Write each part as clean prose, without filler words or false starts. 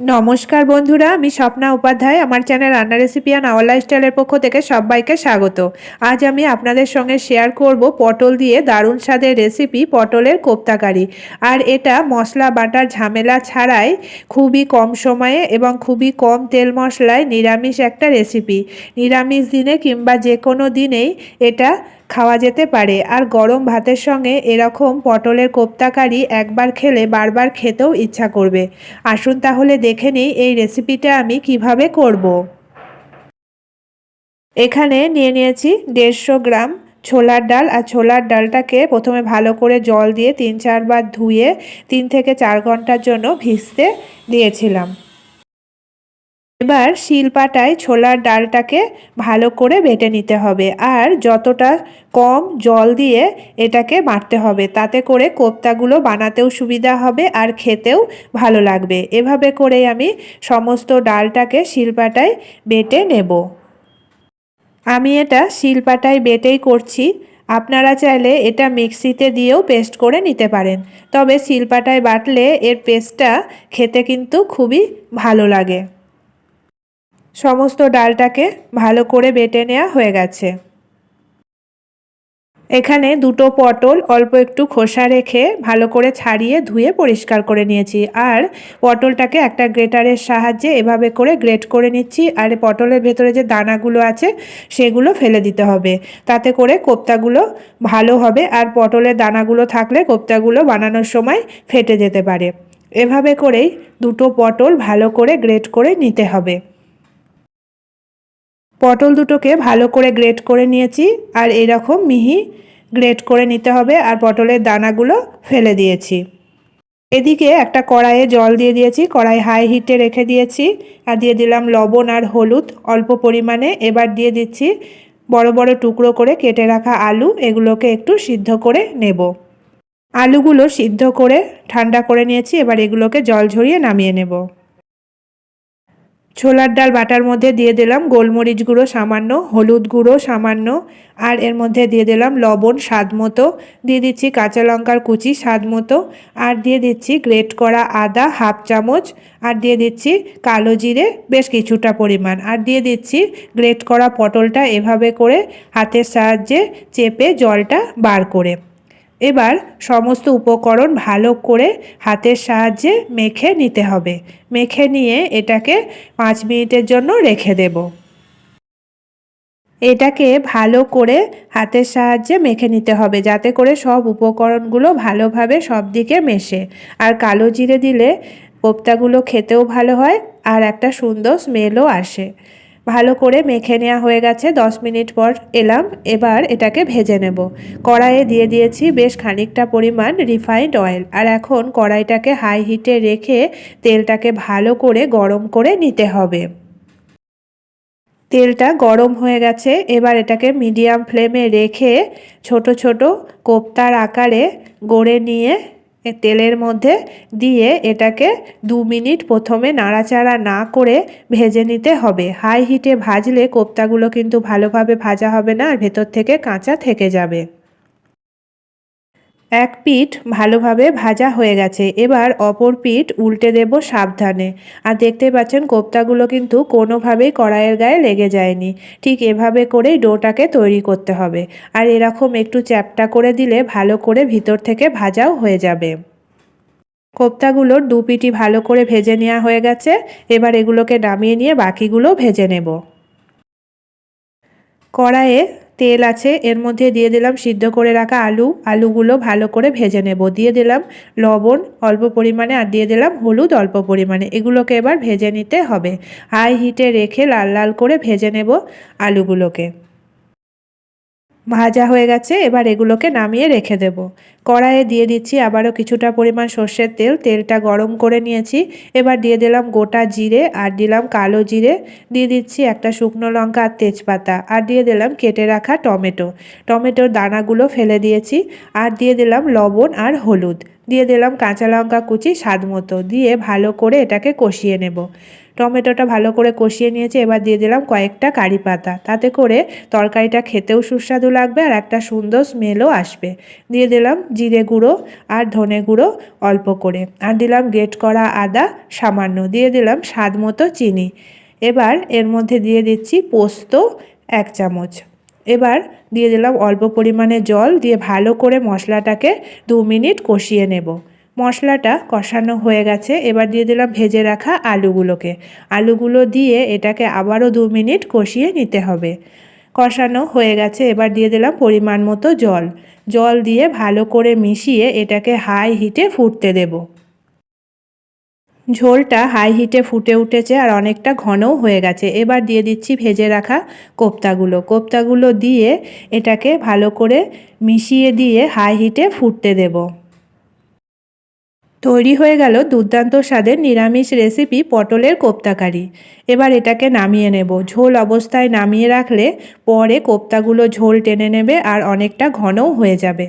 নমস্কার বন্ধুরা, আমি স্বপ্না উপাধ্যায়। আমার চ্যানেল রান্না রেসিপি অ্যান্ড আওয়ার লাইফস্টাইলের পক্ষ থেকে সবাইকে স্বাগত। আজ আমি আপনাদের সঙ্গে শেয়ার করব পটল দিয়ে দারুণ স্বাদের রেসিপি পটলের কোপ্তাকারি। আর এটা মশলা বাটার ঝামেলা ছাড়াই খুবই কম সময়ে এবং খুবই কম তেল মশলায় নিরামিষ একটা রেসিপি। নিরামিষ দিনে কিংবা যে কোনো দিনেই এটা খাওয়া যেতে পারে। আর গরম ভাতের সঙ্গে এরকম পটলের কোপ্তাকারি একবার খেলে বারবার খেতেও ইচ্ছা করবে। আসুন তাহলে দেখে নিই এই রেসিপিটা আমি কিভাবে করব। এখানে নিয়ে নিয়েছি 150 গ্রাম ছোলার ডাল। আর ছোলার ডালটাকে প্রথমে ভালো করে জল দিয়ে 3-4 বার ধুয়ে 3 থেকে 4 ঘন্টার জন্য ভিজতে দিয়েছিলাম। এবার শিলপাটায় ছোলার ডালটাকে ভালো করে বেটে নিতে হবে। আর যতটা কম জল দিয়ে এটাকে বাটতে হবে, তাতে করে কোপ্তাগুলো বানাতেও সুবিধা হবে আর খেতেও ভালো লাগবে। এভাবে করে আমি সমস্ত ডালটাকে শিলপাটায় বেটে নেব। আমি এটা শিলপাটায় বেটেই করছি। আপনারা চাইলে এটা মিক্সিতে দিয়েও পেস্ট করে নিতে পারেন, তবে শিলপাটায় বাটলে এর পেস্টটা খেতে কিন্তু খুবই ভালো লাগে। সমস্ত ডালটাকে ভালো করে বেটে নেওয়া হয়ে গেছে। এখানে দুটো পটল অল্প একটু খোসা রেখে ভালো করে ছাড়িয়ে ধুয়ে পরিষ্কার করে নিয়েছি। আর পটলটাকে একটা গ্রেটারের সাহায্যে এভাবে করে গ্রেট করে নিচ্ছি। আর পটলের ভেতরে যে দানাগুলো আছে সেগুলো ফেলে দিতে হবে, তাতে করে কোপ্তাগুলো ভালো হবে। আর পটলের দানাগুলো থাকলে কোপ্তাগুলো বানানোর সময় ফেটে যেতে পারে। এভাবে করেই দুটো পটল ভালো করে গ্রেট করে নিতে হবে। পটল দুটোকে ভালো করে গ্রেট করে নিয়েছি। আর এরকম মিহি গ্রেট করে নিতে হবে। আর পটলের দানাগুলো ফেলে দিয়েছি। এদিকে একটা কড়াইয়ে জল দিয়ে দিয়েছি, কড়াই হাই হিটে রেখে দিয়েছি। আর দিয়ে দিলাম লবণ আর হলুদ অল্প পরিমাণে। এবার দিয়ে দিচ্ছি বড় বড় টুকরো করে কেটে রাখা আলু, এগুলোকে একটু সিদ্ধ করে নেব। আলুগুলো সিদ্ধ করে ঠান্ডা করে নিয়েছি। এবার এগুলোকে জল ঝরিয়ে নামিয়ে নেব। ছোলার ডাল বাটার মধ্যে দিয়ে দিলাম গোলমরিচ গুঁড়ো সামান্য, হলুদ গুঁড়ো সামান্য, আর এর মধ্যে দিয়ে দিলাম লবণ স্বাদ মতো, দিয়ে দিচ্ছি কাঁচা লঙ্কার কুচি স্বাদ মতো, আর দিয়ে দিচ্ছি গ্রেট করা আদা হাফ চামচ, আর দিয়ে দিচ্ছি কালো জিরে বেশ কিছুটা পরিমাণ, আর দিয়ে দিচ্ছি গ্রেট করা পটলটা এভাবে করে হাতের সাহায্যে চেপে জলটা বার করে। এবার সমস্ত উপকরণ ভালো করে হাতের সাহায্যে মেখে নিতে হবে। মেখে নিয়ে এটাকে 5 মিনিটের জন্য রেখে দেব। এটাকে ভালো করে হাতের সাহায্যে মেখে নিতে হবে, যাতে করে সব উপকরণগুলো ভালোভাবে সব দিকে মেশে। আর কালো জিরে দিলে কোপ্তাগুলো খেতেও ভালো হয় আর একটা সুন্দর স্মেলও আসে। ভালো করে মেখে নেওয়া হয়ে গেছে। 10 মিনিট পর এলাম। এবার এটাকে ভেজে নেব। কড়াইয়ে দিয়ে দিয়েছি বেশ খানিকটা পরিমাণ রিফাইন্ড অয়েল। আর এখন কড়াইটাকে হাই হিটে রেখে তেলটাকে ভালো করে গরম করে নিতে হবে। তেলটা গরম হয়ে গেছে। এবার এটাকে মিডিয়াম ফ্লেমে রেখে ছোট ছোট কোপ্তার আকারে গড়ে নিয়ে তেলের মধ্যে দিয়ে এটাকে 2 মিনিট প্রথমে নাড়াচাড়া না করে ভেজে নিতে হবে। হাই হিটে ভাজলে কোপ্তাগুলো কিন্তু ভালোভাবে ভাজা হবে না, আর ভেতর থেকে কাঁচা থেকে যাবে। এক পিঠ ভালোভাবে ভাজা হয়ে গেছে। এবার অপর পিঠ উল্টে দেব সাবধানে। আর দেখতে পাচ্ছেন কোপ্তাগুলো কিন্তু কোনোভাবেই কড়াইয়ের গায়ে লেগে যায়নি। ঠিক এভাবে করেই ডোটাকে তৈরি করতে হবে। আর এরকম একটু চ্যাপ্টা করে দিলে ভালো করে ভিতর থেকে ভাজাও হয়ে যাবে। কোপ্তাগুলোর দু পিঠই ভালো করে ভেজে নেওয়া হয়ে গেছে। এবার এগুলোকে নামিয়ে নিয়ে বাকিগুলো ভেজে নেব। কড়াইয়ে তেল আছে, এর মধ্যে দিয়ে দিলাম সিদ্ধ করে রাখা আলুগুলো ভালো করে ভেজে নেব। দিয়ে দিলাম লবণ অল্প পরিমাণে, আর দিয়ে দিলাম হলুদ অল্প পরিমাণে। এগুলোকে এবার ভেজে নিতে হবে। হাই হিটে রেখে লাল লাল করে ভেজে নেব আলুগুলোকে। ভাজা হয়ে গেছে। এবার এগুলোকে নামিয়ে রেখে দেব। কড়াইয়ে দিয়ে দিচ্ছি আবারও কিছুটা পরিমাণ সর্ষের তেল। তেলটা গরম করে নিয়েছি। এবার দিয়ে দিলাম গোটা জিরে, আর দিলাম কালো জিরে, দিয়ে দিচ্ছি একটা শুকনো লঙ্কা আর তেজপাতা, আর দিয়ে দিলাম কেটে রাখা টমেটোর দানাগুলো ফেলে দিয়েছি, আর দিয়ে দিলাম লবণ আর হলুদ, দিয়ে দিলাম কাঁচা লঙ্কা কুচি স্বাদ মতো, দিয়ে ভালো করে এটাকে কষিয়ে নেব। টমেটোটা ভালো করে কষিয়ে নিয়েছি, এবার দিয়ে দিলাম কয়েকটা কারি পাতা, তাতে করে তরকারিটা খেতেও সুস্বাদু লাগবে আর একটা সুন্দর স্মেলও আসবে। দিয়ে দিলাম জিরে গুঁড়ো আর ধনে গুঁড়ো অল্প করে, আর দিলাম গ্রেট করা আদা সামান্য, দিয়ে দিলাম স্বাদ মতো চিনি। এবার এর মধ্যে দিয়ে দিচ্ছি পোস্ত 1 চামচ। এবার দিয়ে দিলাম অল্প পরিমাণে জল, দিয়ে ভালো করে মশলাটাকে 2 মিনিট কষিয়ে নেব। মশলাটা কষানো হয়ে গেছে, এবার দিয়ে দিলাম ভেজে রাখা আলুগুলোকে। আলুগুলো দিয়ে এটাকে আবারও 2 মিনিট কষিয়ে নিতে হবে। কষানো হয়ে গেছে, এবার দিয়ে দিলাম পরিমাণ মতো জল। জল দিয়ে ভালো করে মিশিয়ে এটাকে হাই হিটে ফুটতে দেব। ঝোলটা হাই হিটে ফুটে উঠেছে আর অনেকটা ঘনও হয়ে গেছে। এবার দিয়ে দিচ্ছি ভেজে রাখা কোপ্তাগুলো দিয়ে এটাকে ভালো করে মিশিয়ে দিয়ে হাই হিটে ফুটতে দেব। তৈরি হয়ে গেল দুর্দান্ত স্বাদের নিরামিষ রেসিপি পটলের কোপ্তাকারি। এবার এটাকে নামিয়ে নেব। ঝোল অবস্থায় নামিয়ে রাখলে পরে কোপ্তাগুলো ঝোল টেনে নেবে আর অনেকটা ঘনও হয়ে যাবে।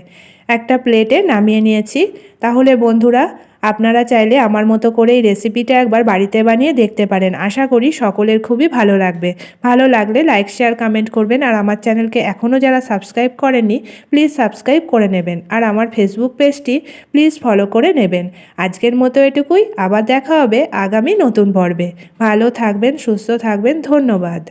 একটা প্লেটে নামিয়ে নিয়েছি। তাহলে বন্ধুরা, আপনারা চাইলে আমার মতো করে এই রেসিপিটা একবার বাড়িতে বানিয়ে দেখতে পারেন। আশা করি সকলের খুবই ভালো লাগবে। ভালো লাগলে লাইক শেয়ার কমেন্ট করবেন, আর আমার চ্যানেলকে এখনও যারা সাবস্ক্রাইব করেননি প্লিজ সাবস্ক্রাইব করে নেবেন, আর আমার ফেসবুক পেজটি প্লিজ ফলো করে নেবেন। আজকের মতো এটুকুই, আবার দেখা হবে আগামী নতুন পর্বে। ভালো থাকবেন, সুস্থ থাকবেন, ধন্যবাদ।